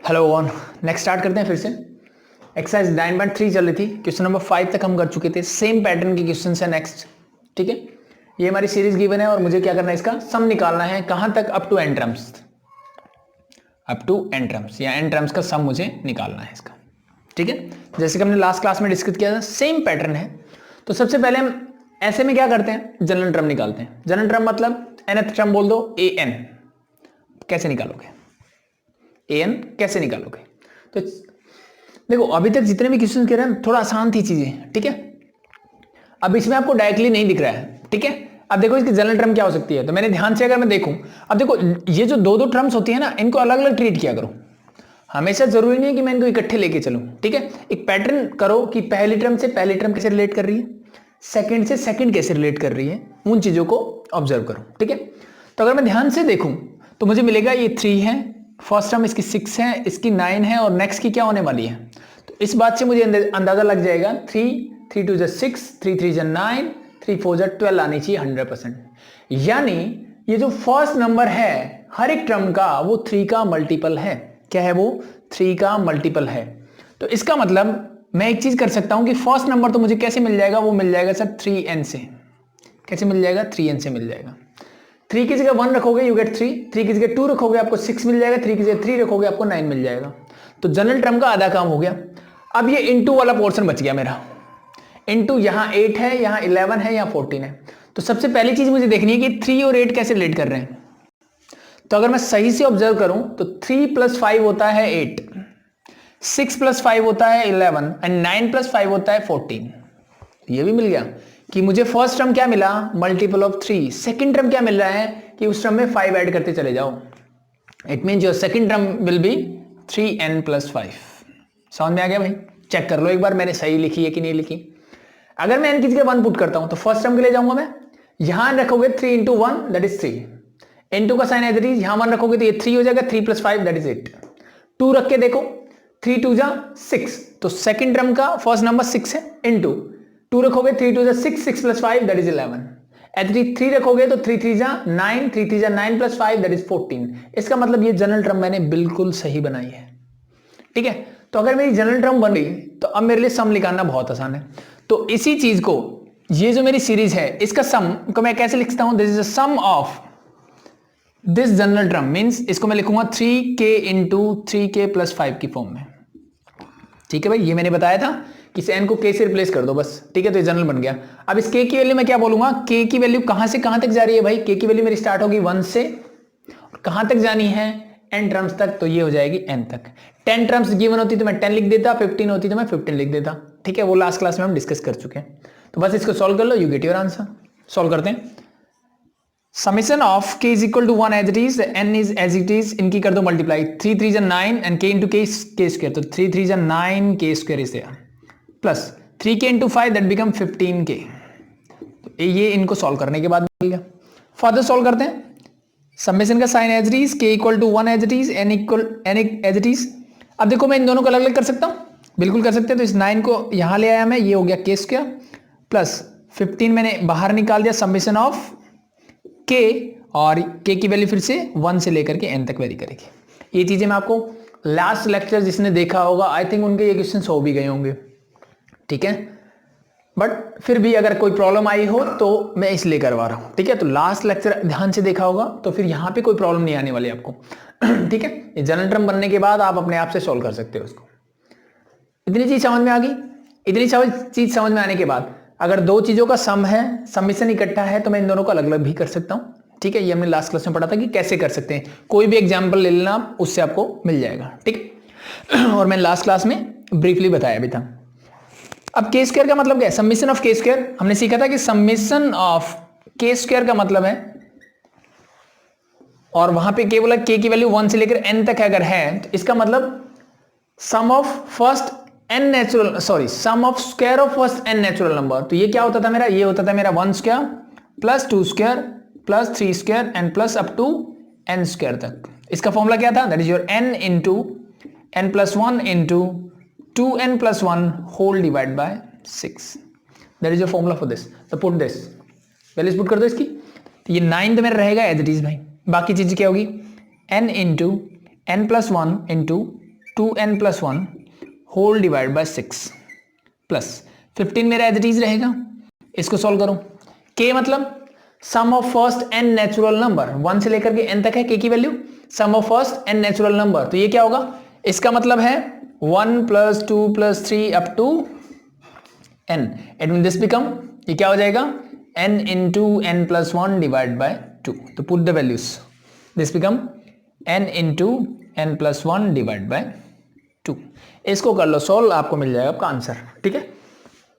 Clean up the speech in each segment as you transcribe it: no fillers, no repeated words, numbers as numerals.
Hello one. Next start करते हैं फिर से। एक्सरसाइज 9.3 चल रही थी, क्वेश्चन नंबर 5 तक हम कर चुके थे। सेम पैटर्न के क्वेश्चन है नेक्स्ट। ठीक है, ये हमारी सीरीज गिवन है और मुझे क्या करना है, इसका सम निकालना है। कहां तक? Up to n terms, up to n terms या एन टर्म्स का सम मुझे निकालना है इसका। ठीक है, जैसे कि हमने लास्ट क्लास में डिस्कस किया था, सेम पैटर्न है। तो सबसे पहले हम ऐसे में क्या करते हैं, जनरल टर्म निकालते हैं। जनरल टर्म मतलब nth टर्म बोल दो, ए एन। कैसे निकालोगे ए एन, कैसे निकालोगे? तो देखो, अभी तक जितने भी क्वेश्चन कह रहे हैं थोड़ा आसान थी चीजें। ठीक है, अब इसमें आपको डायरेक्टली नहीं दिख रहा है। ठीक है, अब देखो इसकी जनरल टर्म क्या हो सकती है। तो मैंने ध्यान से अगर मैं देखूं, अब देखो ये जो दो दो टर्म्स होती है ना, इनको अलग अलग ट्रीट किया करो। हमेशा जरूरी नहीं है कि मैं इनको इकट्ठे लेके चलूं। ठीक है, एक पैटर्न करो कि पहली टर्म से पहली टर्म कैसे रिलेट कर रही है, सेकंड से सेकंड कैसे रिलेट कर रही है, उन चीजों को ऑब्जर्व करो। ठीक है, तो अगर मैं ध्यान से देखूं तो मुझे मिलेगा ये 3 है, फर्स्ट टर्म इसकी 6 है, इसकी 9 है और नेक्स्ट की क्या होने वाली है। तो इस बात से मुझे अंदाजा लग जाएगा 3 2 6, 3 3 9, 3 4 12 आनी चाहिए 100%। यानी ये जो फर्स्ट नंबर है हर एक टर्म का, वो 3 का मल्टीपल है। क्या है वो? 3 का मल्टीपल है। तो इसका मतलब मैं एक चीज कर सकता हूं कि फर्स्ट नंबर तो मुझे कैसे मिल जाएगा, वो मिल जाएगा सर 3n से। कैसे मिल जाएगा? 3n से मिल जाएगा। 3 की जगह 1 रखोगे यू गेट 3, 3 की जगह 2 रखोगे आपको 6 मिल जाएगा, 3 की जगह 3 रखोगे आपको 9 मिल जाएगा। तो जनरल टर्म का आधा काम हो गया। अब ये इनटू वाला पोर्शन बच गया मेरा। इनटू यहां 8 है, यहां 11 है, यहां 14 है। तो सबसे पहली चीज मुझे देखनी है कि 3 और 8 कैसे रिलेट कर रहे हैं। तो अगर मैं सही से ऑब्जर्व करूं तो 3 + 5 होता है 8, 6 + 5 होता है 11 एंड 9 + 5 होता है 14। ये भी मिल गया कि मुझे फर्स्ट टर्म क्या मिला, मल्टीपल ऑफ 3। सेकंड टर्म क्या मिल रहा है कि उस टर्म में 5 ऐड करते चले जाओ। It mean your second term will be 3n + 5। समझ में आ गया भाई? चेक कर लो एक बार मैंने सही लिखी है कि नहीं लिखी। अगर मैं n की जगह 1 पुट करता हूं तो फर्स्ट टर्म के लिए जाऊंगा मैं, यहां रखोगे 3 × 1 दैट इज 3, n2 का साइन एज इट इज, यहां 1 रखोगे तो ये 3 हो जाएगा, 3 + 5 दैट इज 8। 2 रख के देखो, 3 2 जा 6, तो सेकंड टर्म का फर्स्ट नंबर 6 है, इनटू 2 रखोगे 3 2 जा 6, 6 + 5 दैट इज 11। एच 3 रखोगे तो 3 3 जा 9, 3 3 जा 9 + 5 दैट इज 14। इसका मतलब ये जनरल टर्म मैंने बिल्कुल सही बनाई है। ठीक है, तो अगर मेरी जनरल टर्म बन गई तो अब मेरे लिए सम निकालना बहुत आसान है। तो इसी चीज को, ये जो मेरी सीरीज है इसका सम को मैं कैसे लिखता हूं, this is a sum of this general term, means इसको मैं लिखूंगा 3k × 3k + 5 की फॉर्म में। ठीक है भाई, ये मैंने बताया था कि इस n को k से रिप्लेस कर दो बस। ठीक है, तो ये जनरल बन गया। अब इस k की वैल्यू मैं क्या बोलूंगा, k की वैल्यू कहां से कहां तक जा रही है भाई? k की वैल्यू मेरी स्टार्ट होगी 1 से और कहां तक जानी है, n टर्म्स तक। तो ये हो जाएगी n तक। 10 टर्म्स गिवन होती तो मैं 10 लिख देता, 15 होती तो मैं 15 लिख देता। ठीक है, वो लास्ट क्लास में हम डिस्कस कर चुके हैं। तो बस इसको सॉल्व कर लो, you get your answer. Solve करते हैं। Summation of k is equal to 1 as it is, n is as it is, इनकी कर दो मल्टीप्लाई। 3 3 जा 9 एंड k × k स्क्वायर, तो 3 3 जा 9 k square is there plus 3k × 5 that become 15k। तो ये इनको सॉल्व करने के बाद मिल गया। फर्दर सॉल्व करते हैं। समेशन का sign as it is, k = 1 as it is, n as it is. अब देखो मैं इन दोनों को अलग अलग कर सकता हूं, बिल्कुल कर सकते हैं। तो इस 9 को यहां ले आया मैं, ये हो गया k स्क्वायर प्लस 15 मैंने बाहर निकाल दिया, समेशन ऑफ k, और k की वैल्यू फिर से 1 से लेकर के n तक वेरी करेगी। ये चीजें मैं आपको लास्ट लेक्चर जिसने देखा होगा, आई थिंक उनके ये क्वेश्चन हो भी गए होंगे। ठीक है, बट फिर भी अगर कोई प्रॉब्लम आई हो तो मैं इसलिए करवा रहा हूं। ठीक है, तो लास्ट लेक्चर ध्यान से देखा होगा तो फिर यहां पे कोई प्रॉब्लम नहीं आने वाली आपको। ठीक है, ये जनरल टर्म बनने के बाद आप अपने आप से सॉल्व कर सकते हो उसको। इतनी चीज समझ में आ गई। इतनी चीज समझ में आने के बाद अगर दो चीजों का सम है, समेशन इकट्ठा है, तो मैं इन दोनों को अलग अलग भी कर सकता हूं। ठीक है, ये हमने लास्ट क्लास में पढ़ा था कि कैसे कर सकते हैं। कोई भी एग्जाम्पल ले लेना, उससे आपको मिल जाएगा। ठीक है, और मैंने लास्ट क्लास में ब्रीफली बताया भी था। अब k स्क्वायर का मतलब क्या है? समेशन ऑफ k स्क्वायर हमने सीखा था कि समेशन ऑफ k स्क्वायर का मतलब है, और वहां पे k बोला k की वैल्यू 1 से लेकर n तक अगर है तो इसका मतलब sum of first n natural, sorry sum of square of first n natural number. तो ये क्या होता था मेरा, ये होता था मेरा 1 square plus 2 square plus 3 square and plus up to n square तक। इसका फॉर्मूला क्या था, that is your n × n + 1 × 2n + 1 whole divide by 6। That is your formula for this. तो पुट दिस, वैल्यूज पुट कर दो इसकी। तो ये 9 तो मेरा रहेगा एज इट इज भाई। बाकी चीज क्या होगी, n × n + 1 × 2n plus 1 whole divide by 6 plus 15 मेरा एज इट इज रहेगा। इसको सॉल्व करो। k मतलब sum of first n natural number, 1 से लेकर के n तक है k की value, sum of first n natural number. तो ये क्या होगा, इसका मतलब है 1 plus 2 plus 3 up to n। It mean this become, ये क्या हो जाएगा, n into n plus 1 divide by 2। तो put the values, this become n into n plus 1 divide by 2। इसको कर लो सॉल्व, आपको मिल जाएगा आपका आंसर। ठीक है,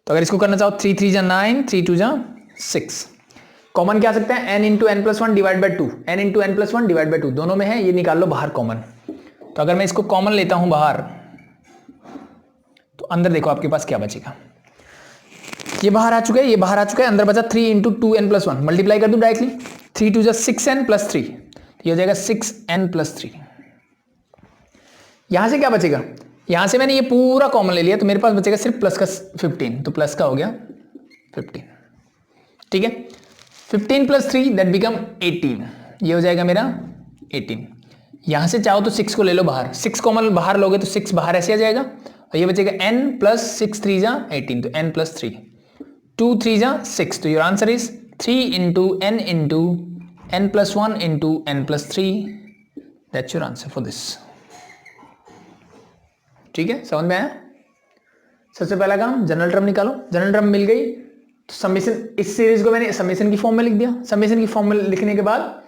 तो अगर इसको करना चाहो 3 3 जा 9, 3 2 जा 6। कॉमन क्या आ सकता है, n into n plus 1 divide by 2, n into n plus 1 divide by 2 दोनों में है, ये निकाल लो बाहर कॉमन। तो अगर मैं इसको कॉमन लेता हूं बाहर, तो अंदर देखो आपके पास क्या बचेगा। ये बाहर आ चुका है, ये बाहर आ चुका है, अंदर बचा 3 इंटू 2n प्लस 1। मल्टीप्लाई कर दूं डायरेक्टली, 3 2 जा 6n प्लस 3, ये हो जाएगा 6n प्लस 3। यहां से क्या बचेगा, यहां से मैंने ये पूरा कॉमन ले लिया, तो मेरे पास बचेगा सिर्फ प्लस का 15, तो प्लस का हो गया 15। ठीक है, 15 प्लस 3 दैट बिकम 18, ये हो जाएगा मेरा 18। यहां से चाहो तो 6 को ले लो बाहर, 6 कॉमन बाहर लोगे तो 6 बाहर ऐसे आ जाएगा, और ये बचेगा n प्लस 6 3 जा 18, तो n प्लस 3, 2 3 जा 6, तो your answer is 3 into n plus 1 into n plus 3, that's your answer for this. ठीक है, समझ में आया। सबसे पहला काम जनरल टर्म निकालो, जनरल टर्म मिल गई तो समेशन, इस सीरीज को मैंने समेशन की फॉर्म में लिख दिया। समेशन की फॉर्म में लिखने के बाद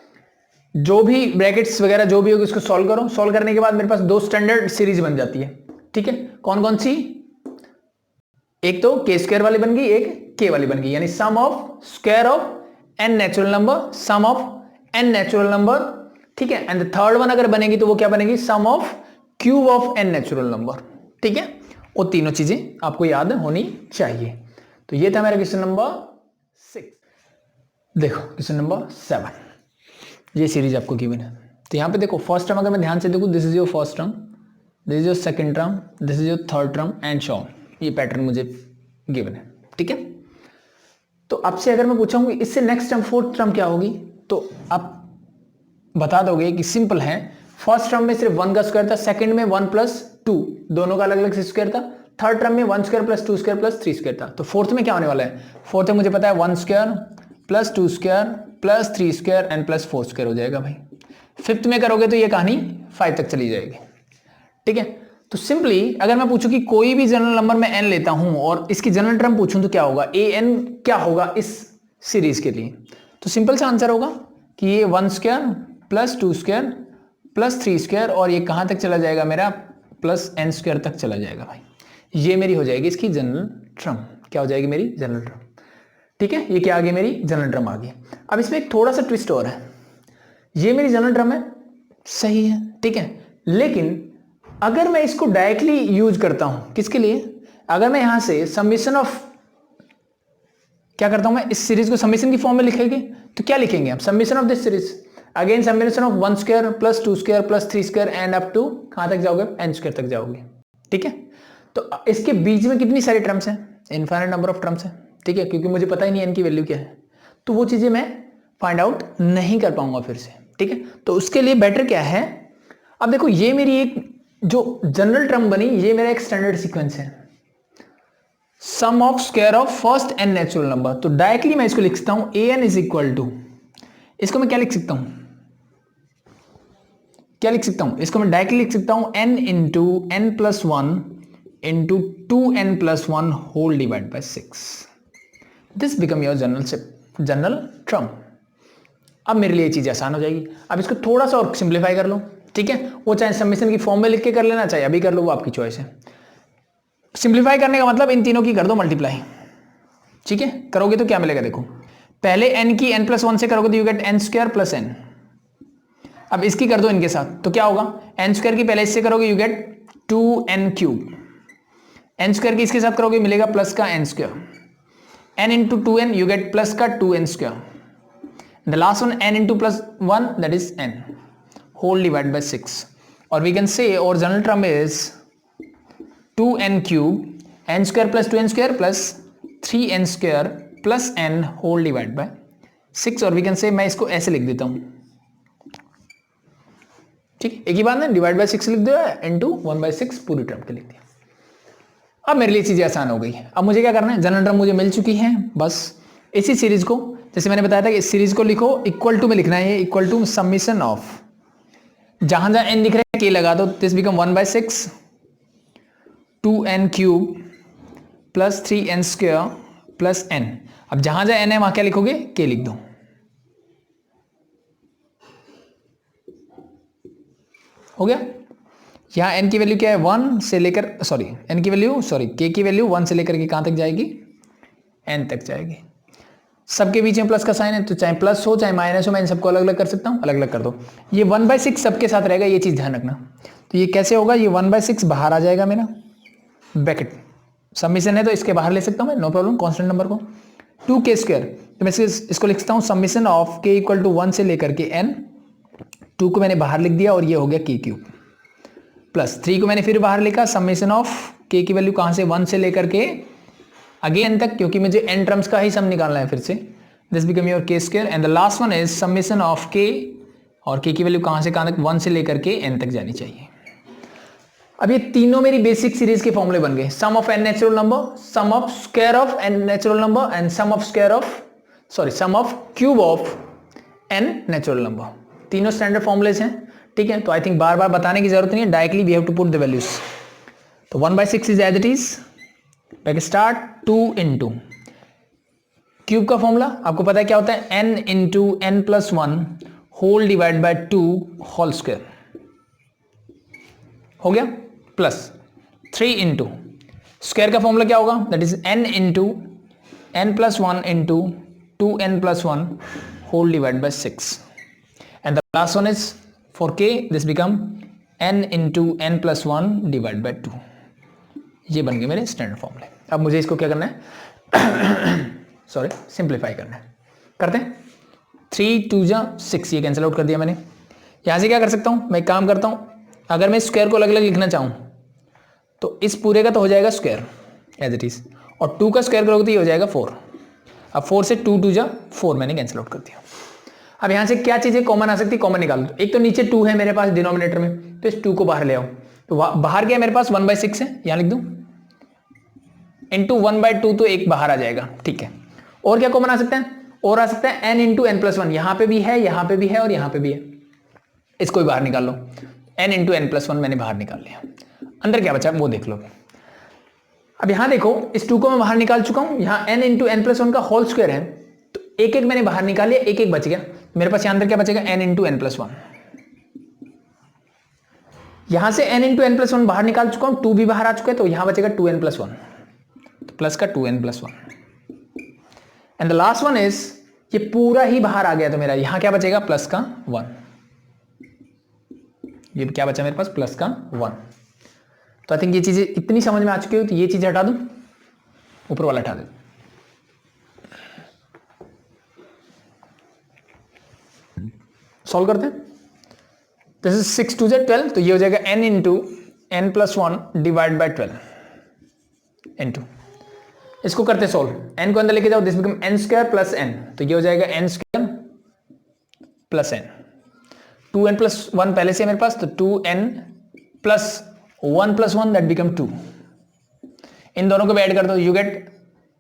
जो भी ब्रैकेट्स वगैरह जो भी होगी उसको सॉल्व करो। सॉल्व करने के बाद मेरे पास 2 स्टैंडर्ड सीरीज बन जाती है। ठीक है, कौन कौन सी, एक तो k स्क्वायर वाली बन गई, एक k वाली बन गई, यानी sum of square of n natural number, sum of n natural number. ठीक है, एंड द थर्ड वन अगर बनेगी तो वो क्या बनेगी, sum of cube of n natural number. ठीक है, वो तीनों चीजें आपको याद होनी चाहिए। तो ये था मेरा क्वेश्चन नंबर 6। देखो क्वेश्चन नंबर 7, ये सीरीज आपको गिवन है। तो यहाँ पे देखो फर्स्ट टर्म अगर मैं ध्यान से देखूँ, this is your first term, this is your second term, this is your third term and so on. ये पैटर्न मुझे गिवन है। ठीक है, तो आपसे अगर मैं पूछूंगी इससे नेक्स्ट टर्म फोर्थ टर्म क्या होगी, तो आप बता दोगे कि सिंपल है, फर्स्ट टर्म में सिर्फ 1 का स्क्वायर था, सेकंड में 1 प्लस 2 दोनों का अलग अलग स्क्वायर था, थर्ड टर्म में 1 square plus 2 square plus 3 square था। तो फोर्थ में क्या होने वाला है, फोर्थ में मुझे पता है 1 square plus 2 square plus 3 square and plus 4 square हो जाएगा भाई। फिफ्थ में करोगे तो ये कहानी 5 तक चली जाएगी। ठीक है, तो सिंपली अगर मैं पूछूं कि कोई भी जनरल नंबर में n लेता हूं और इसकी जनरल टर्म पूछूं तो क्या होगा, an क्या होगा इस सीरीज के लिए, तो सिंपल सा आंसर होगा कि ये 1 square plus 2 square plus 3 square और ये कहां तक चला जाएगा मेरा, प्लस n स्क्वायर तक चला जाएगा भाई। ये मेरी हो जाएगी इसकी जनरल टर्म। क्या हो जाएगी मेरी जनरल टर्म। ठीक है, ये क्या आ गई मेरी जनरल टर्म आ गई। अब इसमें एक थोड़ा सा ट्विस्ट और है, ये मेरी जनरल टर्म है, सही है, ठीक है, लेकिन अगर मैं इसको डायरेक्टली यूज करता हूं किसके लिए, अगर मैं यहां से समेशन ऑफ क्या करता हूं, मैं इस सीरीज को समेशन की फॉर्म में लिखेंगे तो क्या लिखेंगे आप, summation of this series again summation of 1 square plus 2 square plus 3 square and up to कहां तक जाओगे, n स्क्वायर तक जाओगे। ठीक है, तो इसके बीच में कितनी सारी टर्म्स हैं, इनफाइनाइट नंबर ऑफ टर्म्स हैं। ठीक है, क्योंकि मुझे पता ही नहीं n की वैल्यू क्या है, तो वो चीजें मैं फाइंड आउट नहीं कर पाऊंगा फिर से। ठीक है, तो उसके लिए बेटर क्या है, अब देखो ये मेरी एक जो जनरल टर्म बनी, ये मेरा एक स्टैंडर्ड सीक्वेंस है, sum of square of first n natural number. तो डायरेक्टली मैं इसको लिख सकता हूं an इज इक्वल टू, इसको मैं क्या लिख सकता हूं, क्या लिख सकता हूं, इसको मैं डायरेक्टली लिख सकता हूं n into n plus 1 into 2n plus 1 whole divide by 6। This become your general term. अब मेरे लिए चीज आसान हो जाएगी। अब इसको थोड़ा सा और सिंप्लीफाई कर लो। ठीक है, वो चाहे समेशन की फॉर्म में लिख के कर लेना, चाहे अभी कर लो, वो आपकी चॉइस है। सिंप्लीफाई करने का मतलब इन तीनों की कर दो मल्टीप्लाई। ठीक है, करोगे तो क्या मिलेगा, देखो पहले n की n प्लस 1 से करोगे तो you gate n square plus n। अब इसकी कर दो इनके साथ तो क्या होगा, n स्क्वायर की पहले इससे करोगे you gate 2n cube, n square की इसके साथ करोगे मिलेगा प्लस का n square, n into 2n you get plus का 2n square, the last one n into plus 1 that is n whole divided by 6, or we can say our general term is 2n cube n square plus 2n square plus 3n square plus n whole divided by 6, और we can say मैं इसको ऐसे लिख देता हूं। ठीक, एक ही बात है, डिवाइड बाय 6 लिख दो इनटू 1/6 पूरी टर्म के लिख दिया। अब मेरे लिए चीजें आसान हो गई। अब मुझे क्या करना है, जनरल टर्म मुझे मिल चुकी है, बस इसी सीरीज को, जैसे मैंने बताया था कि इस सीरीज को लिखो इक्वल टू में लिखना है, इक्वल टू समीशन ऑफ, जहां जहां n दिख रहा है k लगा दो, this become 1/6 2n cube plus 3n square plus n। अब जहां जहां n है वहां क्या लिखोगे, k लिख दो। हो गया। यहां n की वैल्यू क्या है, 1 से लेकर n की वैल्यू k की वैल्यू 1 से लेकर के कहां तक जाएगी, n तक जाएगी। सबके बीच में प्लस का साइन है, तो चाहे प्लस हो चाहे माइनस हो, मैं इन सबको अलग अलग कर सकता हूं, अलग अलग कर दो। ये 1/6 सबके साथ रहेगा, ये चीज ध्यान रखना। तो ये कैसे होगा, ये 1/6 बाहर आ जाएगा मेरा, ब्रैकेट सबमिशन है तो इसके बाहर ले सकता हूं मैं, नो प्रॉब्लम, कांस्टेंट नंबर को 2k स्क्वायर, तो मैं इसको लिखता हूं summation of k equal to 1 से लेकर के n, 2 को मैंने बाहर लिख दिया और ये हो गया k क्यूब, प्लस 3 को मैंने फिर बाहर लिखा, सबमिशन ऑफ k की वैल्यू कहां से, 1 से लेकर के अगेन तक, क्योंकि मुझे n टर्म्स का ही सम निकालना है फिर से, this become your k square and the last one is submission of k, और k की वैल्यू कहां से कहां तक, 1 से लेकर के n तक जानी चाहिए। अब ये तीनों मेरी बेसिक सीरीज के फॉर्मूले बन गए, sum of n natural number, sum of square of n natural number and sum of cube of n natural number. तीनों स्टैंडर्ड फॉर्मूलेस हैं, ठीक है। तो आई थिंक बार बार बताने की जरूरत नहीं है, directly we have to put the values. तो 1/6 is as it is, back start 2 into cube का फॉर्मूला आपको पता है क्या होता है, n into n plus 1 whole divide by 2 whole square, हो गया, प्लस 3 इंटू स्क्वायर का फॉर्मूला क्या होगा, that is n into n plus 1 into 2n plus 1 whole divide by 6 and the last one is for k, this become n into n plus 1 divide by 2। ये बन गए मेरे standard फॉर्मूले। अब मुझे इसको क्या करना है सिंप्लीफाई करना है, करते हैं। 3 2 जा 6, ये कैंसिल आउट कर दिया मैंने। यहां से क्या कर सकता हूं, मैं एक काम करता हूं, अगर मैं स्क्वायर को अलग अलग लिखना चाहूं तो इस पूरे का तो हो जाएगा स्क्वायर एज इट इज, और 2 का स्क्वायर करोगे तो ये हो जाएगा 4। अब 4 से 2 2 जा 4 मैंने कैंसिल आउट कर दिया। अब यहां से क्या चीजें कॉमन आ सकती है, कॉमन निकाल दो। एक तो नीचे 2 है मेरे पास डिनोमिनेटर में, तो इस 2 को बाहर ले आओ, तो बाहर क्या है मेरे पास 1/6 है, यहां लिख दूं इंटू 1/2, तो एक बाहर आ जाएगा, ठीक है। और क्या कॉमन आ सकता है, और आ सकता है n इंटू n प्लस 1, यहां पे भी है, यहां पे भी है और यहां पे भी है, इसको भी बाहर निकाल लो। n इंटू n प्लस 1 मैंने बाहर निकाल लिया, अंदर क्या बचा वो देख लो। अब यहां देखो, इस 2 को मैं बाहर निकाल चुका हूं, यहां n इंटू n प्लस 1 का होल स्क्वायर है, तो एक एक मैंने बाहर निकाल लिया, एक एक बच गया मेरे पास। यहां अंदर क्या बचेगा, n इंटू n प्लस 1। यहां से n इंटू n प्लस 1 बाहर निकाल चुका हूं, 2 भी बाहर आ चुका है, तो यहां बचेगा 2n प्लस 1, तो प्लस का 2n plus 1 and the last one is, ये पूरा ही बाहर आ गया, तो मेरा यहां क्या बचेगा, प्लस का 1। ये क्या बचा मेरे पास, प्लस का 1। तो आई थिंक ये चीजें इतनी समझ में आ चुकी हो, तो ये चीजें हटा दूं, ऊपर वाला हटा दे। सॉल्व करते हैं। दिस इज 6 2 12, तो ये हो जाएगा n into n plus 1 divide by 12 into, इसको करते सॉल्व, n को अंदर लेके जाओ, this become n square plus n, तो ये हो जाएगा n square plus n, 2n plus 1 पहले से मेरे पास, तो 2n plus 1 plus 1 that become 2, इन दोनों को भी ऐड कर दो, यू गेट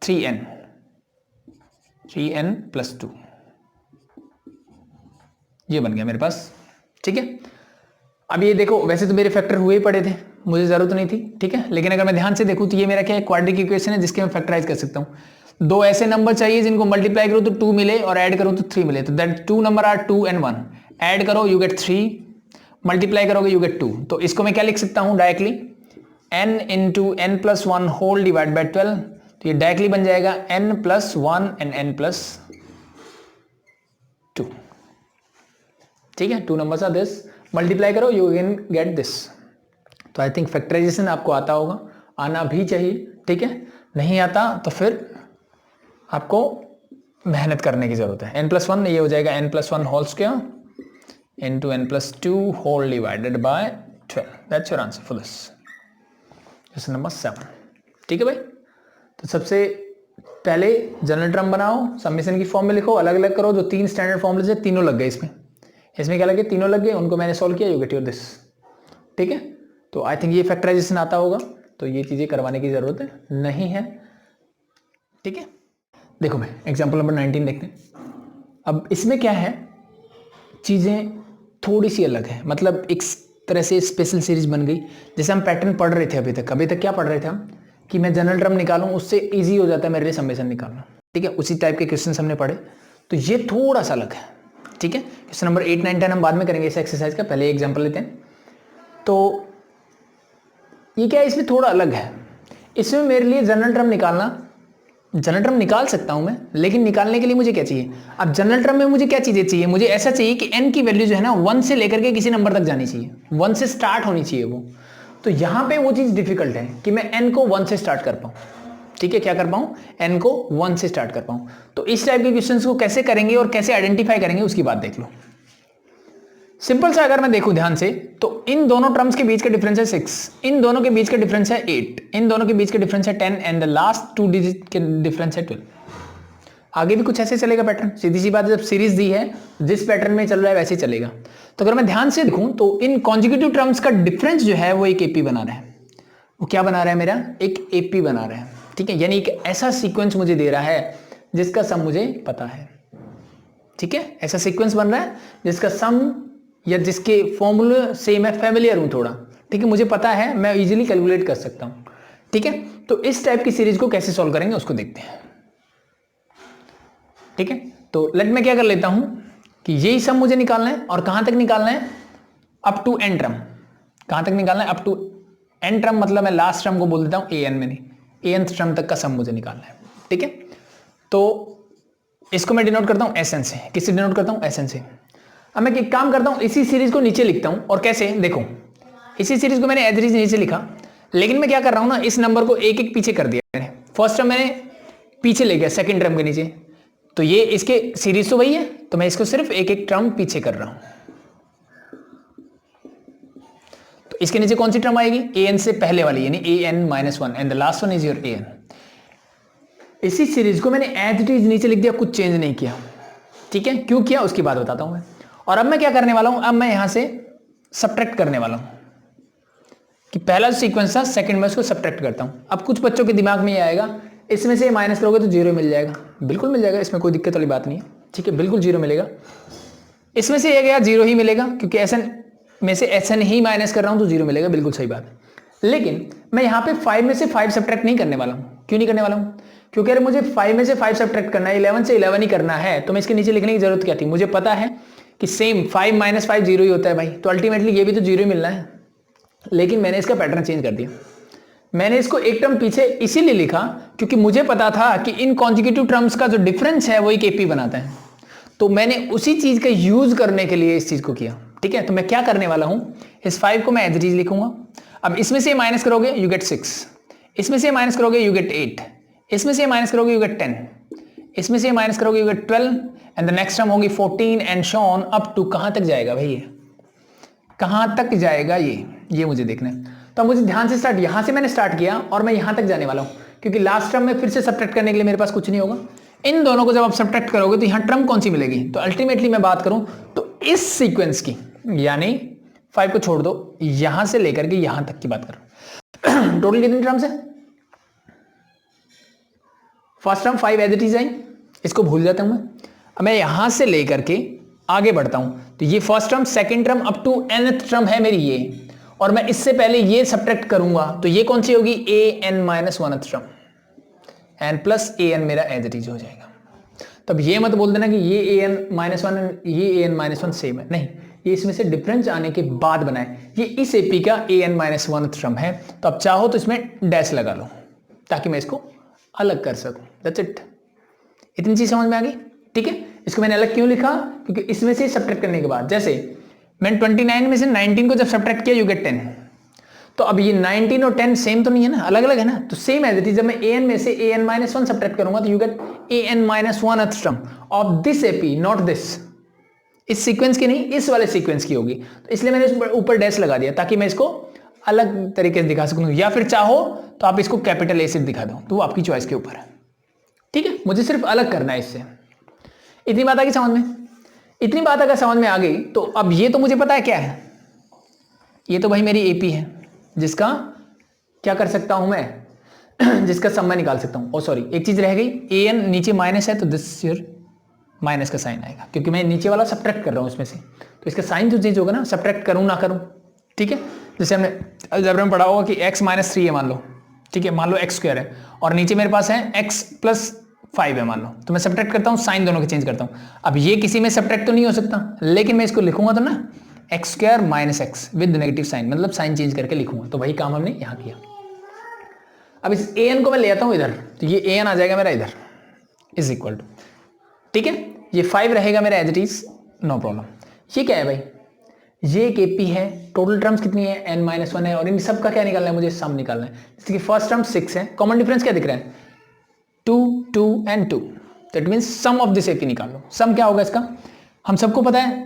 3n प्लस 2, ये बन गया मेरे पास, ठीक है। अब ये देखो, वैसे तो मेरे फैक्टर हुए ही पड़े थे, मुझे जरूरत नहीं थी, ठीक है, लेकिन अगर मैं ध्यान से देखूं तो ये मेरा क्या है, क्वाड्रेटिक इक्वेशन है जिसके मैं फैक्टराइज कर सकता हूं। 2 ऐसे नंबर चाहिए जिनको मल्टीप्लाई करो तो 2 मिले और ऐड करो तो 3 मिले, तो that 2 number are 2 and 1, add करो यू गेट 3, मल्टीप्लाई करोगे यू गेट 2। तो इसको मैं क्या लिख सकता हूं directly, n into n plus 1 whole divide by 12, तो ये डायरेक्टली बन जाएगा n plus 1 and n plus 2, ठीक है। 2 नंबर्स आर दिस, मल्टीप्लाई करो यू कैन गेट दिस। तो आई थिंक फैक्टराइजेशन आपको आता होगा, आना भी चाहिए, ठीक है। नहीं आता तो फिर आपको मेहनत करने की जरूरत है। n प्लस 1 ये हो जाएगा n plus 1 whole square into n plus 2 whole divided by 12, that's your answer for this, question number 7, ठीक है भाई। तो सबसे पहले जनरल टर्म बनाओ, समेशन की फॉर्म में लिखो, अलग अलग करो, जो 3 स्टैंडर्ड फॉर्मूले से तीनों लग गए इसमें, इसमें क्या लगे, तीनों लग गए, उनको मैंने सॉल्व किया, यू गेट योर दिस। ठीक है, तो आई थिंक ये फैक्टराइजेशन आता होगा, तो ये चीजें करवाने की जरूरत नहीं है। ठीक है, देखो भाई एग्जाम्पल नंबर 19 देखते हैं। अब इसमें क्या है, चीजें थोड़ी सी अलग है, मतलब एक तरह से स्पेशल सीरीज बन गई। जैसे हम पैटर्न पढ़ रहे थे अभी तक क्या पढ़ रहे थे हम, कि मैं जनरल टर्म निकालूं, उससे इजी हो जाता है मेरे लिए समेशन निकालना। ठीक है, उसी टाइप के क्वेश्चन हमने पढ़े, तो ये थोड़ा सा अलग है। ठीक है, क्वेश्चन नंबर 8, 9, 10 हम बाद में करेंगे इस एक्सरसाइज का, पहले एग्जाम्पल लेते हैं। तो ये क्या है, इसमें थोड़ा अलग है। इसमें मेरे लिए जनरल टर्म निकाल सकता हूं मैं, लेकिन निकालने के लिए मुझे क्या चाहिए, अब जनरल टर्म में मुझे क्या चीजें चाहिए, मुझे ऐसा चाहिए कि n की वैल्यू जो है ना 1 से लेकर के किसी नंबर तक जानी चाहिए, 1 से स्टार्ट होनी चाहिए वो। तो यहां पे वो चीज डिफिकल्ट है कि मैं n को 1 से स्टार्ट कर पाऊं। ठीक है, क्या कर पाऊं, n को 1 से स्टार्ट कर पाऊं। तो इस टाइप के क्वेश्चंस को कैसे करेंगे और कैसे आइडेंटिफाई करेंगे उसकी बात देख लो। सिंपल सा अगर मैं देखूं ध्यान से, तो इन दोनों टर्म्स के बीच का डिफरेंस है 6, इन दोनों के बीच का डिफरेंस है 8, इन दोनों के बीच का डिफरेंस है 10 एंड द लास्ट 2 डिजिट के डिफरेंस है 12। आगे भी कुछ ऐसे चलेगा पैटर्न, सीधी सी बात, जब सीरीज दी है जिस पैटर्न में चल रहा है वैसे चलेगा। तो अगर मैं ध्यान से देखूं तो इन कॉन्जिक्यूटिव टर्म्स का डिफरेंस जो है वो एक एपी बना रहा है। वो क्या बना रहा है मेरा, एक एपी बना रहा है। ठीक है, यानी एक ऐसा सीक्वेंस मुझे दे रहा है जिसका सम मुझे पता है। ठीक है, ऐसा सीक्वेंस बन रहा है जिसका सम या जिसके फॉर्मूले से मैं फैमिलियर हूं थोड़ा। ठीक है, मुझे पता है, मैं इजीली कैलकुलेट कर सकता हूं। ठीक है, तो इस टाइप की सीरीज को कैसे सॉल्व करेंगे उसको देखते हैं। ठीक है, तो लेट मैं क्या कर लेता हूं कि यही सम मुझे निकालना है, और कहां तक निकालना है, अप टू एन टर्म। कहां तक निकालना है, अप टू एन टर्म, मतलब मैं लास्ट टर्म को बोल देता हूं ए एन में, नहीं ए एन टर्म तक का सम मुझे निकालना है। ठीक है, तो इसको मैं डिनोट करता हूं एस एन से। किससे डिनोट करता हूं, एस एन से। अब मैं एक काम करता हूं, इसी सीरीज को नीचे लिखता हूं, और कैसे, देखो इसी सीरीज को मैंने एज इट इज नीचे लिखा, लेकिन मैं क्या कर रहा हूं ना, इस नंबर को एक एक पीछे कर दिया मैंने। फर्स्ट टर्म मैंने पीछे ले गया सेकंड टर्म के नीचे, तो ये इसके सीरीज तो वही है, तो मैं इसको सिर्फ एक एक टर्म पीछे कर रहा हूं। तो इसके नीचे कौन सी टर्म आएगी, ए एन से पहले वाली, यानी a n minus 1 and the last one is your a n. इसी सीरीज को मैंने एज इट इज नीचे लिख दिया, कुछ चेंज नहीं किया। ठीक है, क्यों किया उसकी बात बताता हूं मैं। और अब मैं क्या करने वाला हूं, अब मैं यहां से सब्ट्रैक्ट करने वाला हूं, कि पहला जो सीक्वेंस था सेकंड में उसको सब्ट्रैक्ट करता हूं। अब कुछ बच्चों के दिमाग में ये आएगा, इसमें से माइनस करोगे तो 0 मिल जाएगा। बिल्कुल मिल जाएगा, इसमें कोई दिक्कत वाली बात नहीं है। ठीक है, बिल्कुल 0 मिलेगा। इसमें से ये गया 0 ही मिलेगा, क्योंकि एस एन में से एस एन ही माइनस कर रहा हूं तो 0 मिलेगा, बिल्कुल सही बात है। लेकिन मैं यहां पे 5 में से 5 सब्ट्रैक्ट नहीं करने वाला हूं। क्यों नहीं करने वाला हूं, क्योंकि अगर मुझे 5 में से 5 सब्ट्रैक्ट करना है, 11 से 11 ही करना है, तो मैं इसके नीचे लिखने की जरूरत क्या थी। मुझे पता है कि सेम 5 माइनस 5 0 ही होता है भाई, तो अल्टीमेटली ये भी तो 0 ही मिलना है। लेकिन मैंने इसका पैटर्न चेंज कर दिया, मैंने इसको एक टर्म पीछे इसीलिए लिखा क्योंकि मुझे पता था कि इन कॉन्जिक्यूटिव टर्म्स का जो डिफरेंस है वो एक एपी बनाता है। तो मैंने उसी चीज का यूज करने के लिए इस चीज को किया। ठीक है, तो मैं क्या करने वाला हूं, इस 5 को मैं एज इट इज लिखूंगा। अब इसमें से माइनस करोगे यू गेट 6, इसमें से माइनस करोगे यू गेट 8, इसमें से माइनस करोगे यू गेट 10, इसमें से माइनस करोगे you get 12 and the next term होगी 14 and so on up to कहां तक जाएगा भाई, ये कहां तक जाएगा ये मुझे देखना है। तो मुझे ध्यान से स्टार्ट, यहां से मैंने स्टार्ट किया और मैं यहां तक जाने वाला हूं, क्योंकि लास्ट टर्म में फिर से सब्ट्रैक्ट करने के लिए मेरे पास कुछ नहीं होगा। इन दोनों को जब आप सब्ट्रैक्ट करोगे तो यहां टर्म कौन सी मिलेगी, तो अल्टीमेटली मैं बात करूं तो इस सीक्वेंस की, यानी 5 को छोड़ दो, यहां से लेकर के यहां तक की बात करूं। टोटल कितनी टर्म्स है, first term 5 as it is I, इसको भूल जाता हूं मैं। अब मैं यहां से लेकर के आगे बढ़ता हूं, तो ये first term second term up to nth term है मेरी ये, और मैं इससे पहले ये सब्ट्रैक्ट करूंगा तो ये कौन सी होगी, a n minus 1th term, n plus a n मेरा एज इट इज हो जाएगा। तब ये मत बोल देना कि ये ए एन माइनस 1 ये ए एन माइनस 1 सेम है, नहीं, ये इसमें से डिफरेंस आने के बाद बनाए। ये इस एपी का ए एन माइनस 1th टर्म है, तो अब चाहो तो इसमें डैश लगा लो ताकि मैं इसको अलग कर सकूं। दैट्स इट, इतनी चीज समझ में आ गई। ठीक है, इसको मैंने अलग क्यों लिखा, क्योंकि इसमें से सब्ट्रैक्ट करने के बाद, जैसे मैंने 29 में से 19 को जब सब्ट्रैक्ट किया यू गेट 10, तो अब ये 19 और 10 सेम तो नहीं है ना, अलग अलग है ना, तो सेम एज इट इज जब मैं ए एन में से ए एन माइनस 1 सब्ट्रैक्ट करूंगा तो you get a n minus 1th term of this AP, not this, इस सीक्वेंस की नहीं, इस वाले सीक्वेंस की होगी। तो इसलिए मैंने ऊपर डैश लगा दिया ताकि मैं इसको अलग तरीके से दिखा सकूं, या फिर चाहो तो आप इसको कैपिटल ए से दिखा दो, तो वो आपकी चॉइस के ऊपर है। ठीक है, मुझे सिर्फ अलग करना है इससे। इतनी बात आ गई समझ में। इतनी बात अगर समझ में आ गई तो अब ये तो मुझे पता है क्या है, ये तो भाई मेरी एपी है जिसका क्या कर सकता हूं मैं जिसका सम मैं निकाल सकता हूं। ओ सॉरी, एक चीज रह गई, ए एन नीचे माइनस है तो दिस ईयर माइनस का साइन आएगा क्योंकि मैं नीचे वाला सब्ट्रैक्ट कर रहा हूं इसमें से, तो इसका साइन तो चेंज होगा ना, सब्ट्रैक्ट करूं ना करूं। ठीक है, जैसे हमने अलजेब्रा में पढ़ा होगा कि x माइनस 3 है मान लो, ठीक है, मान लो x स्क्वायर है और नीचे मेरे पास है x प्लस 5 है मान लो, तो मैं सब्ट्रैक्ट करता हूं, साइन दोनों के चेंज करता हूं। अब ये किसी में सब्ट्रैक्ट तो नहीं हो सकता, लेकिन मैं इसको लिखूंगा तो ना x square minus x with negative sign, मतलब साइन चेंज करके लिखूंगा, तो वही काम हमने यहां किया। अब इस ए एन को मैं ले आता हूं इधर, तो ये ए एन आ जाएगा मेरा इधर इज इक्वल टू, ठीक है, ये 5 रहेगा मेरा as it is, no problem. ये क्या है भाई, ये एक एपी है, टोटल टर्म्स कितनी है n-1 है और इन सब का क्या निकालना है मुझे, सम निकालना है। जैसे कि फर्स्ट टर्म 6 है, कॉमन डिफरेंस क्या दिख रहा है 2 2 and 2, that means sum of this AP निकाल लो। सम क्या होगा इसका, हम सबको पता है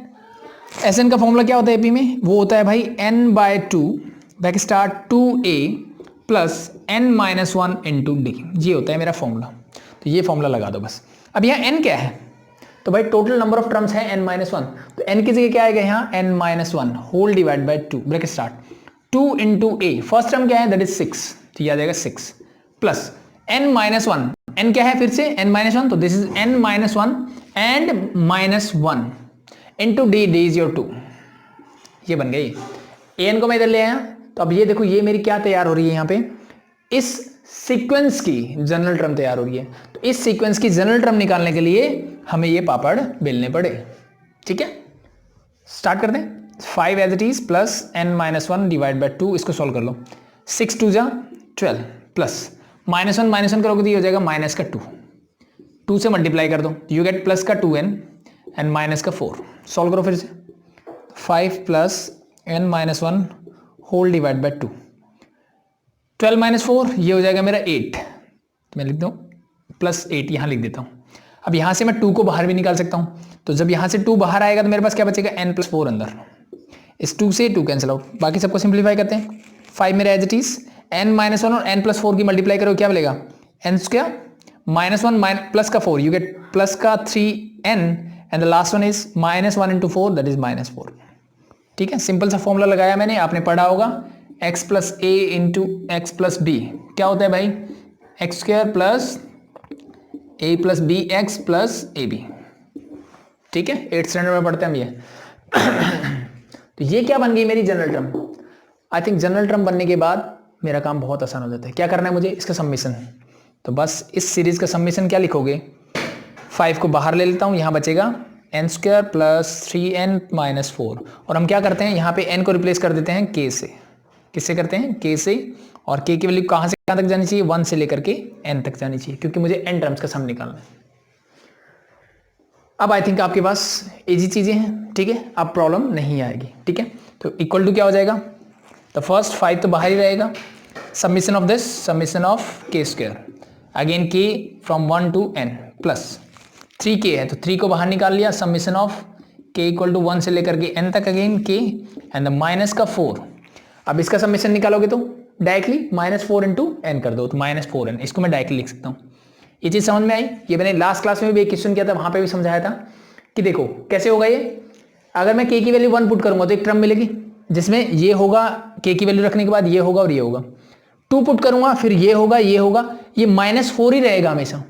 Sn का फॉर्मूला क्या होता है एपी में, वो होता है भाई n/2 back start 2a plus n-1 into D, ये होता है मेरा फॉर्मूला। तो ये फॉर्मूला लगा दो बस। अब यहाँ n क्या है, तो भाई टोटल नंबर ऑफ टर्म्स है n-1, तो n की जगह क्या आएगा यहाँ n-1 whole divide by 2 bracket start 2 into a, first term क्या है दैट इज 6, तो ये आ जाएगा 6 प्लस n-1, n क्या है फिर से n-1, तो this is n-1 and -1 into D, D is your 2, ये बन गई। an को मैं इधर ले आया, तो अब ये देखो ये मेरी क्या तैयार हो रही है यहाँ पे, इस सीक्वेंस की जनरल टर्म तैयार हो रही है। तो इस सीक्वेंस की जनरल टर्म निकालने के लिए हमें ये पापड़ बेलने पड़े। ठीक है, स्टार्ट करते हैं। 5 as it is plus n-1 divide by 2, इसको सॉल्व कर लो। 6 2 जा 12 प्लस -1 करोगे तो ये हो जाएगा माइनस का 2, 2 से मल्टीप्लाई कर दो, यू गेट प्लस का 2n एंड माइनस का 4। सॉल्व करो फिर से, 5 plus n-1 whole divide by 2, 12 minus 4 ये हो जाएगा मेरा 8, मैं लिख दूँ प्लस 8 यहाँ लिख देता हूँ। अब यहाँ से मैं 2 को बाहर भी निकाल सकता हूँ, तो जब यहाँ से 2 बाहर आएगा तो मेरे पास क्या बचेगा n+4 अंदर, इस 2 से 2 कैंसिल आउट, बाकी सबको सिंप्लीफाई करते हैं। 5 मेरा एज इट इज n-1 और n+4 की मल्टीप्लाई करो क्या मिलेगा, n² -1 प्लस का 4, यू गेट प्लस का 3n and the last one is -1 into 4 that is -4। ठीक है, सिंपल सा फॉर्मूला लगाया मैंने, आपने पढ़ा होगा x plus a into x plus b क्या होता है भाई, x² plus a plus b x plus a b. ठीक है, 8th स्टैंडर्ड में पढ़ते हैं हम ये। तो ये क्या बन गई मेरी general term. I think general term बनने के बाद मेरा काम बहुत आसान हो जाता है। क्या करना है मुझे, इसका सम्मिशन, तो बस इस सीरीज का सम्मिशन क्या लिखोगे, 5 को बाहर ले लेता हूँ, यहाँ बचेगा n² प्लस 3n माइनस 4, और हम क्या करते हैं यहाँ पे n को रिप्लेस कर देते हैं k से। किससे करते हैं, k से, और k की वैल्यू कहाँ से कहाँ तक जानी चाहिए, 1 से लेकर के n तक जानी चाहिए, क्योंकि मुझे n टर्म्स का सम निकालना है। अब आई थिंक आपके पास इजी चीजें हैं। ठीक है, अब प्रॉब्लम नहीं आएगी। ठीक है, तो इक्वल टू क्या हो जाएगा, तो फर्स्ट 5 तो बाहर ही रहेगा, submission of this, submission of k² again k from 1 to n plus 3k है तो 3 को बाहर निकाल लिया, submission of k equal to 1 से लेकर के n तक again k and the minus का 4। अब इसका सबमिशन निकालोगे तो डायरेक्टली -4 इंटू n कर दो, तो -4n, इसको मैं डायरेक्टली लिख सकता हूँ। ये चीज़ समझ में आई, ये मैंने लास्ट क्लास में भी एक क्वेश्चन किया था, वहाँ पे भी समझाया था कि देखो कैसे होगा ये। अगर मैं k की वैल्यू 1 पुट करूंगा तो एक टर्म मिलेगी जिसमें ये होगा, k की वैल्यू रखने के बाद ये होगा और ये होगा। 2 पुट करूंगा फिर ये होगा, ये -4 ही रहेगा हमेशा।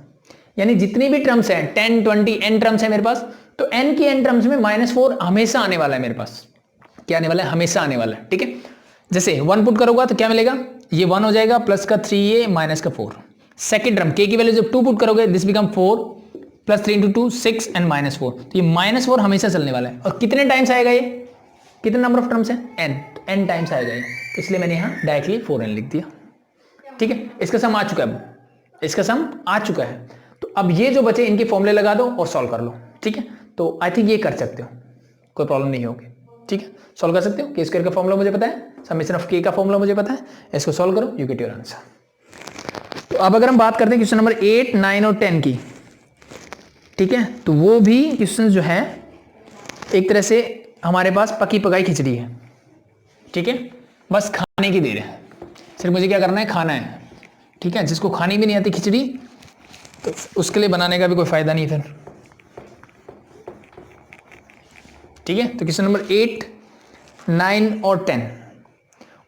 यानी जितनी भी टर्म्स हैं 10 20 n टर्म्स है मेरे पास, तो n की n टर्म्स में -4 हमेशा आने वाला है मेरे पास। क्या आने वाला है, हमेशा आने वाला है। ठीक है, जैसे 1 पुट करूंगा तो क्या मिलेगा, ये 1 हो जाएगा प्लस का 3a माइनस का 4। सेकेंड टर्म k की वैल्यू जब 2 पुट करोगे this become 4 plus 3 into 2 6 and -4, तो ये -4 हमेशा चलने वाला है। और कितने टाइम्स आएगा ये, कितने नंबर ऑफ टर्म्स है n, तो n टाइम्स आ जाएगा, तो इसलिए मैंने यहाँ डायरेक्टली 4n लिख दिया। ठीक है, इसका सम आ चुका है, इसका सम आ चुका है। तो अब ये जो बचे इनके फॉर्मूले लगा दो और सॉल्व कर लो। ठीक है, तो आई थिंक ये कर सकते हो, कोई प्रॉब्लम नहीं होगी। ठीक है, सॉल्व कर सकते हो। k² का फॉर्मूला मुझे पता है, समेशन ऑफ k का फॉर्मूला मुझे पता है, इसको सॉल्व करो, यू गेट योर आंसर। तो अब अगर हम बात करते हैं क्वेश्चन नंबर 8 9 और 10 की, ठीक है, तो वो भी क्वेश्चन जो है एक तरह से हमारे पास पकी पकाई खिचड़ी है। ठीक है, बस खाने की देर है, सिर्फ मुझे क्या करना है, खाना है। ठीक है, जिसको खानी भी नहीं आती खिचड़ी तो उसके लिए बनाने का भी कोई फायदा नहीं फिर। ठीक है, तो क्वेश्चन नंबर 8, 9 और 10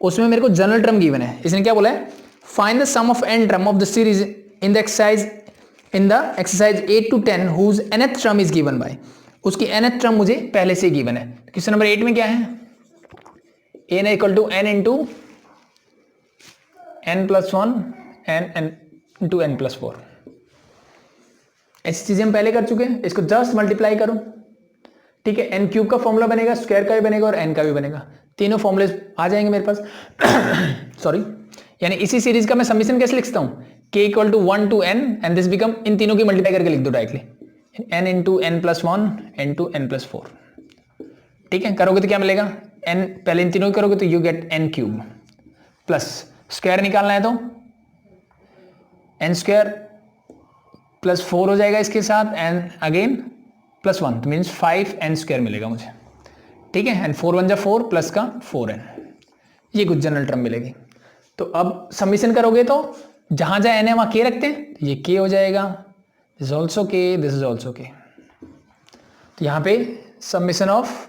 उसमें मेरे को जनरल टर्म गिवन है। इसने क्या बोला है, find the sum of n term of the series in the exercise 8 to 10 whose nth term is given by. उसकी nth टर्म मुझे पहले से गिवन है। क्वेश्चन नंबर 8 में क्या है, n equal to n into n+1 n into n+4। ऐसी चीजें हम पहले कर चुके हैं, इसको जस्ट मल्टीप्लाई करो, ठीक है। n क्यूब का फॉर्मूला बनेगा, स्क्वायर का भी बनेगा और n का भी बनेगा, तीनों फॉर्मूले आ जाएंगे मेरे पास। सॉरी, यानी इसी सीरीज का मैं समीशन कैसे लिखता हूं, k equal to 1 to n and this become, इन तीनों की मल्टीप्लाई करके लिख दो directly, n into n+1 into n+4। ठीक है, करोगे तो क्या मिलेगा, n पहले इन तीनों की करोगे तो you gate n cube plus square निकालना है तो n स्क्वायर प्लस 4 हो जाएगा इसके साथ, एंड अगेन +1 तो मीन्स 5n स्क्वायर मिलेगा मुझे। ठीक है, एंड 4 1 जा 4 प्लस का 4n, ये कुछ जनरल टर्म मिलेगी। तो अब सबमिशन करोगे तो जहां जहां n है वहां k रखते हैं, तो ये k हो जाएगा, this is also k, this is also k। तो यहां पे submission of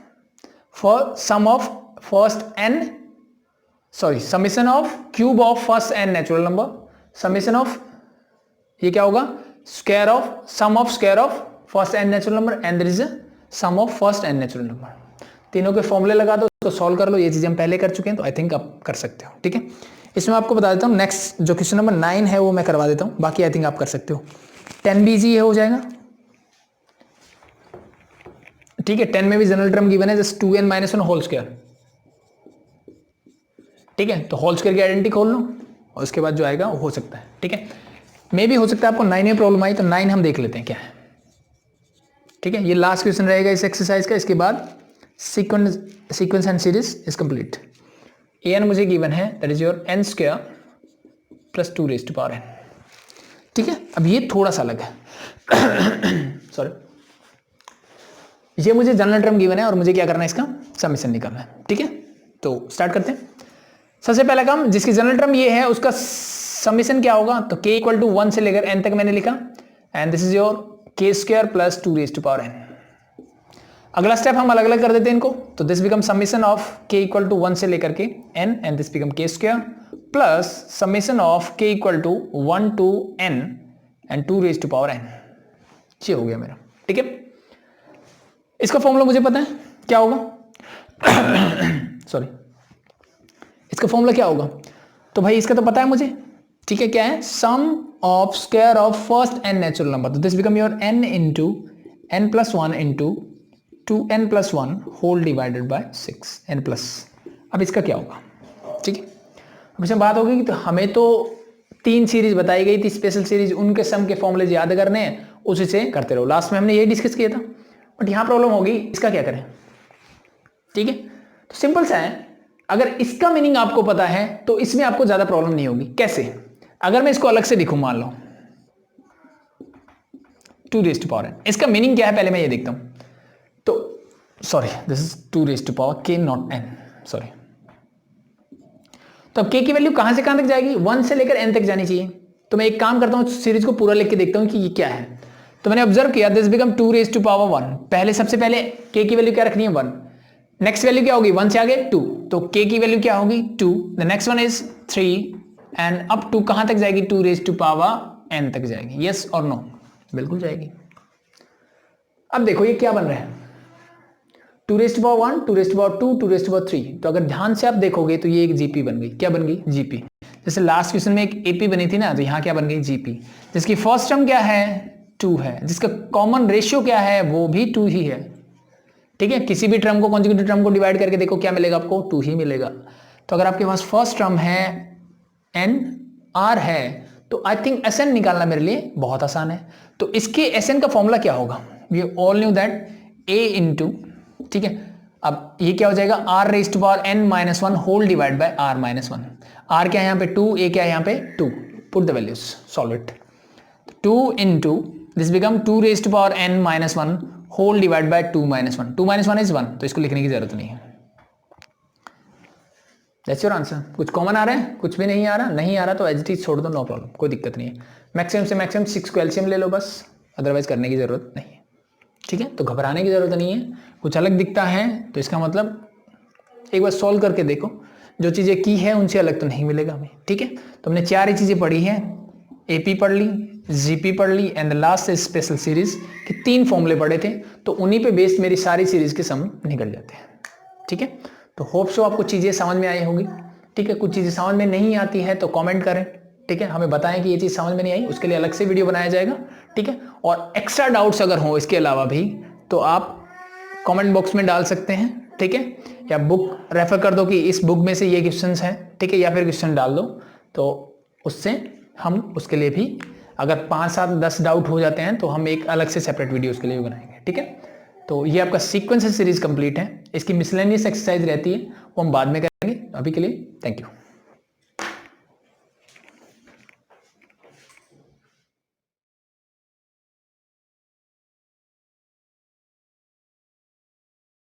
for sum of first n, sorry summation of cube of first n natural number, summation of ये क्या होगा, square of sum of square of first n natural number and there is a sum of first n natural number. तीनों के फॉर्मूले लगा दो, उसको solve कर लो, ये चीजें हम पहले कर चुके हैं तो आई थिंक आप कर सकते हो। ठीक है, इसमें आपको बता देता हूँ, नेक्स्ट जो क्वेश्चन नंबर 9 है वो मैं करवा देता हूँ, बाकी आई थिंक आप कर सकते हो। 10 भी इजी हो जाएगा। ठीक है, 10 में भी जनरल टर्म गिवन है, जस्ट 2n - 1 होल स्क्वायर। ठीक है, तो होल स्क्वायर की आइडेंटिटी खोल लो और उसके बाद जो आएगा वो हो सकता है। ठीक है, मे भी हो सकता है आपको 9 में प्रॉब्लम आई, तो 9 हम देख लेते हैं क्या है। ठीक है, ये लास्ट क्वेश्चन रहेगा इस एक्सरसाइज का, इसके बाद sequence and series is complete. an मुझे गिवन है, that is your n square plus 2 raise to power n। ठीक है, अब ये थोड़ा सा अलग है सॉरी, ये मुझे जनरल टर्म गिवन है और मुझे क्या करना है, इसका समीशन निकालना है। ठीक है, तो स्टार्ट करते हैं। सबसे पहला काम, जिसकी जनरल टर्म ये है उसका समीशन क्या होगा, तो k इक्वल टू 1 से लेकर n तक मैंने लिखा, and this is your k square plus 2 raise to power n। अगला स्टेप हम अलग अलग कर देते हैं इनको, तो this become summation of k equal to 1 से लेकर के n and this become k square plus summation of k equal to 1 to n and 2 raise to power n। ये हो गया मेरा। ठीक है, इसका फॉर्मूला मुझे पता है क्या होगा सॉरी, इसका फॉर्मूला क्या होगा, तो भाई इसका तो पता है मुझे। ठीक है, क्या है, sum of square of first n natural number, तो this become your n into n+1 into 2n+1 whole divided by 6n plus. अब इसका क्या होगा, ठीक है, अब इसमें बात होगी कि तो हमें तो 3 सीरीज बताई गई थी स्पेशल सीरीज, उनके सम के फॉर्मूले याद करने हैं, उसी से करते रहो। लास्ट में हमने यही डिस्कस किया था, बट यहां प्रॉब्लम होगी, इसका क्या करें। ठीक है, तो सिंपल सा है, अगर इसका मीनिंग आपको पता है तो इसमें आपको ज्यादा प्रॉब्लम नहीं होगी। कैसे, अगर मैं इसको अलग से लिखूं, मान लो 2 रेज़ टू पावर n, इसका मीनिंग क्या है पहले मैं ये देखता हूं। तो sorry, this is 2 raise to power k not n, sorry. तो अब k की वैल्यू कहां से कहां तक जाएगी, 1 से लेकर n तक जानी चाहिए। तो मैं एक काम करता हूं, सीरीज को पूरा लिख के देखता हूं कि ये क्या है। तो मैंने ऑब्जर्व किया, this become 2 raise to power 1। पहले सबसे पहले k की वैल्यू क्या रखनी है, 1। नेक्स्ट वैल्यू क्या होगी, 1 से आगे 2, तो k की वैल्यू क्या होगी 2। The next one is 3 and up to कहां तक जाएगी, 2 रेज़ टू पावर n तक जाएगी। यस और नो, बिल्कुल जाएगी। अब देखो ये क्या बन रहा है, 2 raise to power 1, 2 raise to power 2, 2 raise to power 3। तो अगर ध्यान से आप देखोगे तो ये एक जीपी बन गई। क्या बन गई, जीपी। जैसे लास्ट क्वेश्चन में एक एपी बनी थी ना, तो यहां क्या बन गई, जीपी। जिसकी फर्स्ट टर्म क्या है, 2 है, जिसका कॉमन रेशियो क्या है, वो भी 2 ही है। ठीक है, किसी भी टर्म को, कॉन्जुगेटिव टर्म को डिवाइड करके देखो क्या मिलेगा आपको, 2 ही मिलेगा। तो अगर आपके पास फर्स्ट टर्म है n r है, तो आई थिंक एस एन निकालना मेरे लिए बहुत आसान है। तो इसके एस एन का फॉर्मूला क्या होगा, we all knew that a into, ठीक है, अब ये क्या हो जाएगा, r raise to power n-1 whole divide by r-1। r क्या है यहाँ पे 2, a क्या है यहाँ पे 2, put the values, solve it. 2 into this become 2 raise to power n-1 whole divide by 2-1। 2-1 is 1, तो इसको लिखने की जरूरत नहीं है। That's your answer. कुछ कॉमन आ रहा है, कुछ भी नहीं आ रहा, नहीं आ रहा तो एज इट इज छोड़ दो, नो प्रॉब्लम, कोई दिक्कत नहीं है। मैक्सिमम से मैक्सिमम 6 को एलसीएम ले लो बस, अदरवाइज करने की जरूरत नहीं है। ठीक है, तो घबराने की जरूरत नहीं है। कुछ अलग दिखता है तो इसका मतलब एक बार सॉल्व करके देखो, जो चीज़ें की है उनसे अलग तो नहीं मिलेगा हमें। ठीक है, तो हमने 4 ही चीज़ें पढ़ी हैं, एपी पढ़ ली, जीपी पढ़ ली एंड द लास्ट है स्पेशल सीरीज के 3 फॉर्मूले पढ़े थे, तो उन्हीं पे बेस्ड मेरी सारी सीरीज के सम निकल जाते हैं। ठीक है, तो होप सो आपको चीज़ें समझ में आई होगी। ठीक है, कुछ चीज़ें समझ में नहीं आती है तो कमेंट करें। ठीक है, हमें बताएं कि ये चीज़ समझ में नहीं आई, उसके लिए अलग से वीडियो बनाया जाएगा। ठीक है, और एक्स्ट्रा डाउट्स अगर हो इसके अलावा भी तो आप कमेंट बॉक्स में डाल सकते हैं। ठीक है, या बुक रेफर कर दो कि इस बुक में से ये क्वेश्चंस हैं। ठीक है, या फिर क्वेश्चन डाल दो, तो उससे हम उसके लिए भी अगर 5, 7, 10 डाउट हो जाते हैं तो हम एक अलग से सेपरेट वीडियो उसके लिए भी बनाएंगे। ठीक है, तो ये आपका सीक्वेंस सीरीज कंप्लीट है। इसकी मिसलेनियस एक्सरसाइज रहती है, वो हम बाद में करेंगे। अभी के लिए थैंक यू।